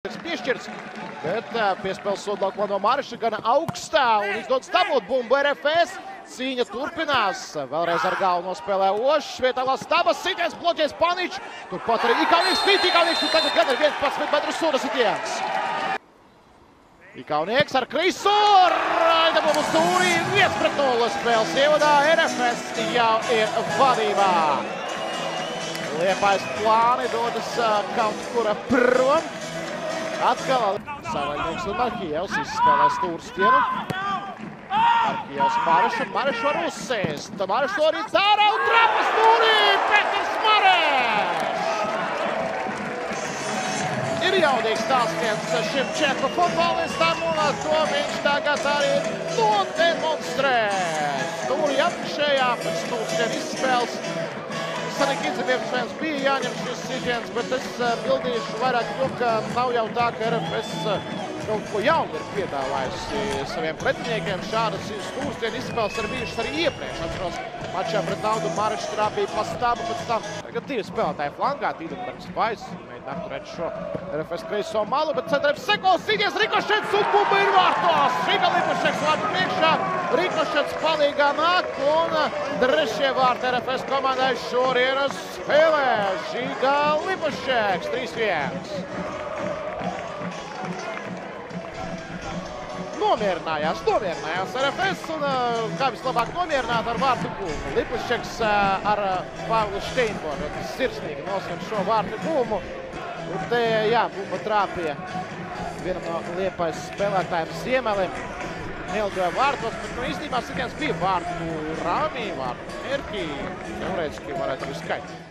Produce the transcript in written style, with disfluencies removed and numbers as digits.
Piešķirts, bet piespēles sodlaukumā no Mariša gan augstā un izdodas dabūt bumbu RFS. Cīņa turpinās. Vēlreiz ar galvu nospēlē Ošs. Vietā Stabas sitiens, bloķēs Paničs. Turpat arī Ikaunieks spīt. Ikaunieks tur tagad gan ir 11 metru soda sitiens. Ikaunieks ar Krisu. Raidabumu stūrī 1-0 spēles ievadā. RFS jau ir vadībā. Liepais plāni dodas kaut kura prom. Atkal Savaļņuks un Markijevs izspēlē stūrstienu. Markijevs Marišu. Marišu var uzsēst. Marišu to arī dara un trapa stūrī. Petrs Mareš! Ir jaudīgs stāstiens šim čeku futbolistam un to viņš tagad arī nodemonstrē. Stūrī apakšējā pēc stūrstienu izspēles. Sanikidze pirms bija jāņem šis sitiens, bet es bildīšu vairāk to, ka nav jau tā, ka RFS kaut ko jaunu ir piedāvājusi saviem pretiniekiem. Šādas stūrstienu izspēles ir bijušas arī iepriekš. Atceros, mačā pret Naudu Marišu trāpīja pa stabu, pēc tam tagad divi spēlētāji flangā, Tīdenbergs Pais, mēģina apturēt šo RFS kreiso malu, bet centrēps sekos, sīties Rikošets un bumba ir vārtos. Žiga Lipušeks vārtu priekšā, Rikošets palīgā nāk un trešie vārti RFS komandai šorienas spēlē. Žiga Lipušeks 3-1. Nomierinājās RFS un kā vislabāk nomierināt ar vārtu būmu. Lipušeks ar Pāvlu Šteinboru sirsnīgi nosvien šo vārtu būmu. Un te, jā, bumba trāpīja vienam no Liepais spēlētājiem Ziemelim. Neilgoja vārtos, bet īstenībā sitiens bija vārtu rāmī, vārtu mērķī. Teorētiski varētu arī skaitīt.